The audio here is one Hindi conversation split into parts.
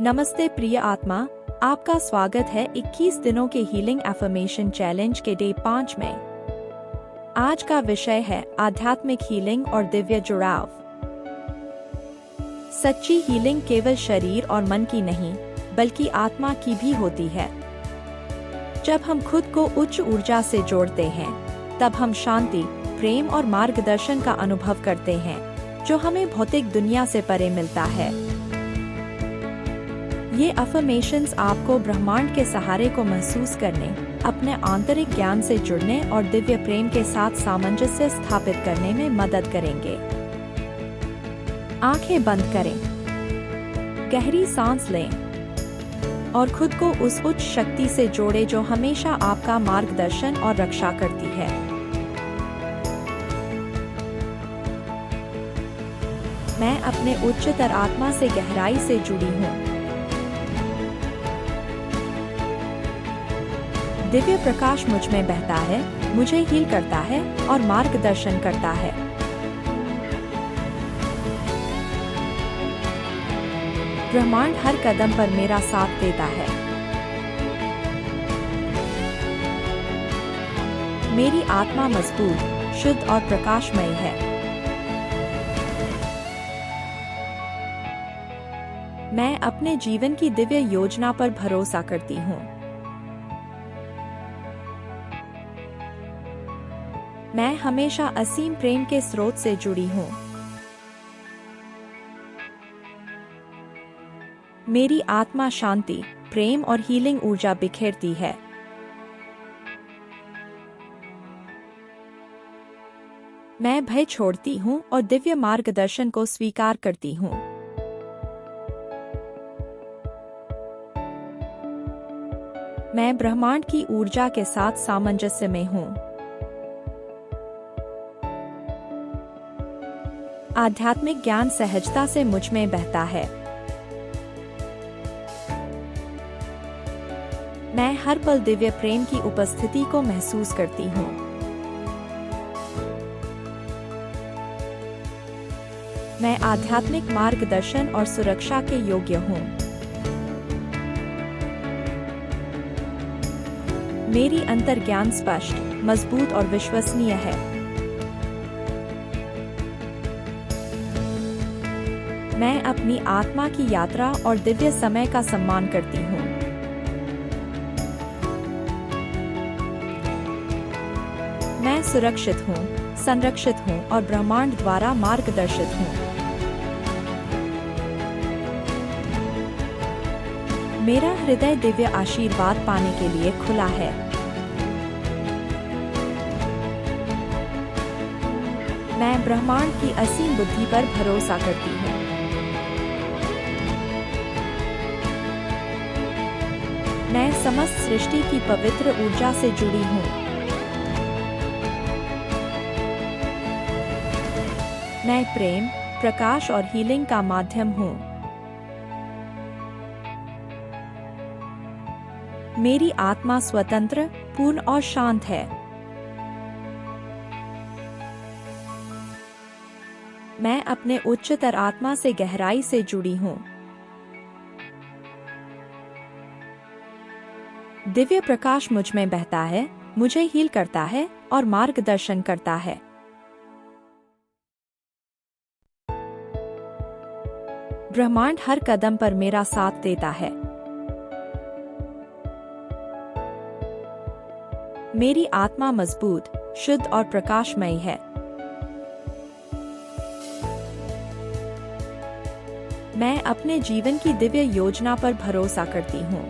नमस्ते प्रिय आत्मा, आपका स्वागत है 21 दिनों के हीलिंग एफर्मेशन चैलेंज के डे 5 में। आज का विषय है आध्यात्मिक हीलिंग और दिव्य जुड़ाव। सच्ची हीलिंग केवल शरीर और मन की नहीं, बल्कि आत्मा की भी होती है। जब हम खुद को उच्च ऊर्जा से जोड़ते हैं, तब हम शांति, प्रेम और मार्गदर्शन का अनुभव करते हैं, जो हमें भौतिक दुनिया से परे मिलता है। ये अफर्मेशंस आपको ब्रह्मांड के सहारे को महसूस करने, अपने आंतरिक ज्ञान से जुड़ने और दिव्य प्रेम के साथ सामंजस्य स्थापित करने में मदद करेंगे। आंखें बंद करें, गहरी सांस लें और खुद को उस उच्च शक्ति से जोड़े जो हमेशा आपका मार्गदर्शन और रक्षा करती है। मैं अपने उच्चतर आत्मा से गहराई से जुड़ी हूँ। दिव्य प्रकाश मुझ में बहता है, मुझे हील करता है और मार्गदर्शन करता है। ब्रह्मांड हर कदम पर मेरा साथ देता है। मेरी आत्मा मजबूत, शुद्ध और प्रकाशमयी है। मैं अपने जीवन की दिव्य योजना पर भरोसा करती हूँ। मैं हमेशा असीम प्रेम के स्रोत से जुड़ी हूँ। मेरी आत्मा शांति, प्रेम और हीलिंग ऊर्जा बिखेरती है। मैं भय छोड़ती हूँ और दिव्य मार्गदर्शन को स्वीकार करती हूँ। मैं ब्रह्मांड की ऊर्जा के साथ सामंजस्य में हूँ। आध्यात्मिक ज्ञान सहजता से मुझ में बहता है। मैं हर पल दिव्य प्रेम की उपस्थिति को महसूस करती हूँ। मैं आध्यात्मिक मार्गदर्शन और सुरक्षा के योग्य हूँ। मेरी अंतर्ज्ञान स्पष्ट, मजबूत और विश्वसनीय है। मैं अपनी आत्मा की यात्रा और दिव्य समय का सम्मान करती हूँ। मैं सुरक्षित हूँ, संरक्षित हूँ और ब्रह्मांड द्वारा मार्गदर्शित हूँ। मेरा हृदय दिव्य आशीर्वाद पाने के लिए खुला है। मैं ब्रह्मांड की असीम बुद्धि पर भरोसा करती हूँ। मैं समस्त सृष्टि की पवित्र ऊर्जा से जुड़ी हूँ। मैं प्रेम, प्रकाश और हीलिंग का माध्यम हूँ। मेरी आत्मा स्वतंत्र, पूर्ण और शांत है। मैं अपने उच्चतर आत्मा से गहराई से जुड़ी हूँ। दिव्य प्रकाश मुझ में बहता है, मुझे हील करता है और मार्गदर्शन करता है। ब्रह्मांड हर कदम पर मेरा साथ देता है। मेरी आत्मा मजबूत, शुद्ध और प्रकाशमयी है। मैं अपने जीवन की दिव्य योजना पर भरोसा करती हूँ।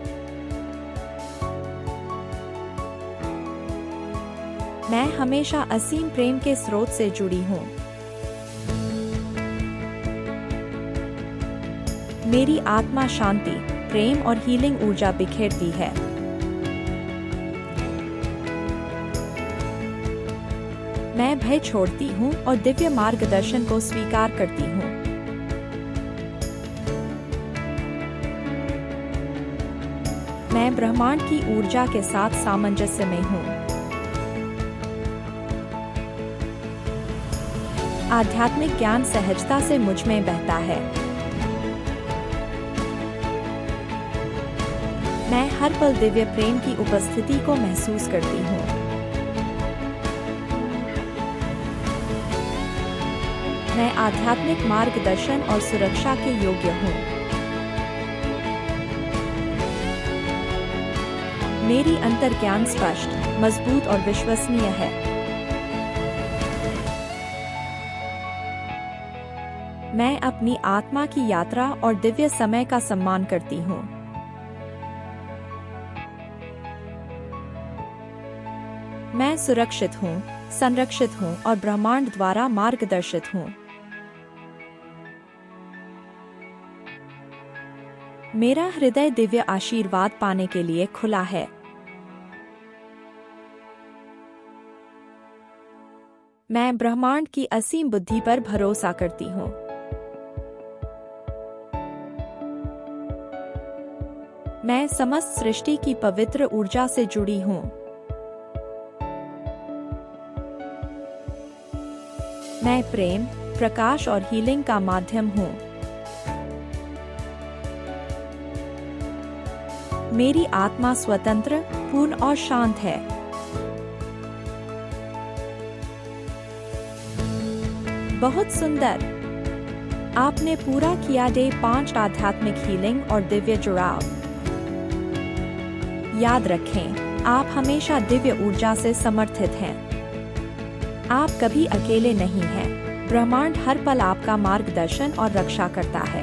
मैं हमेशा असीम प्रेम के स्रोत से जुड़ी हूँ। मेरी आत्मा शांति, प्रेम और हीलिंग ऊर्जा बिखेरती है। मैं भय छोड़ती हूँ और दिव्य मार्गदर्शन को स्वीकार करती हूँ। मैं ब्रह्मांड की ऊर्जा के साथ सामंजस्य में हूँ। आध्यात्मिक ज्ञान सहजता से मुझ में बहता है। मैं हर पल दिव्य प्रेम की उपस्थिति को महसूस करती हूँ। मैं आध्यात्मिक मार्गदर्शन और सुरक्षा के योग्य हूँ। मेरी अंतर्ज्ञान स्पष्ट, मजबूत और विश्वसनीय है। मैं अपनी आत्मा की यात्रा और दिव्य समय का सम्मान करती हूँ। मैं सुरक्षित हूँ, संरक्षित हूँ और ब्रह्मांड द्वारा मार्गदर्शित हूँ। मेरा हृदय दिव्य आशीर्वाद पाने के लिए खुला है। मैं ब्रह्मांड की असीम बुद्धि पर भरोसा करती हूँ। मैं समस्त सृष्टि की पवित्र ऊर्जा से जुड़ी हूँ। मैं प्रेम, प्रकाश और हीलिंग का माध्यम हूँ। मेरी आत्मा स्वतंत्र, पूर्ण और शांत है। बहुत सुंदर। आपने पूरा किया डे 5 आध्यात्मिक हीलिंग और दिव्य जुड़ाव। याद रखें, आप हमेशा दिव्य ऊर्जा से समर्थित हैं। आप कभी अकेले नहीं हैं। ब्रह्मांड हर पल आपका मार्गदर्शन और रक्षा करता है।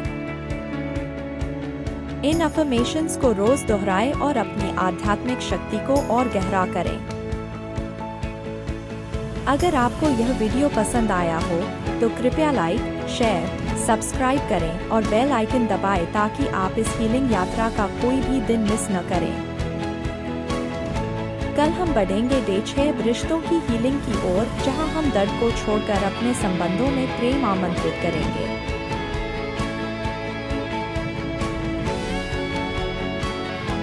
इन अफर्मेशंस को रोज दोहराएं और अपनी आध्यात्मिक शक्ति को और गहरा करें। अगर आपको यह वीडियो पसंद आया हो तो कृपया लाइक, शेयर, सब्सक्राइब करें और बेल आइकन दबाएं ताकि आप इस हीलिंग यात्रा का कोई भी दिन मिस न करें। कल हम बढ़ेंगे डे 6 रिश्तों की हीलिंग की ओर, जहां हम दर्द को छोड़कर अपने संबंधों में प्रेम आमंत्रित करेंगे।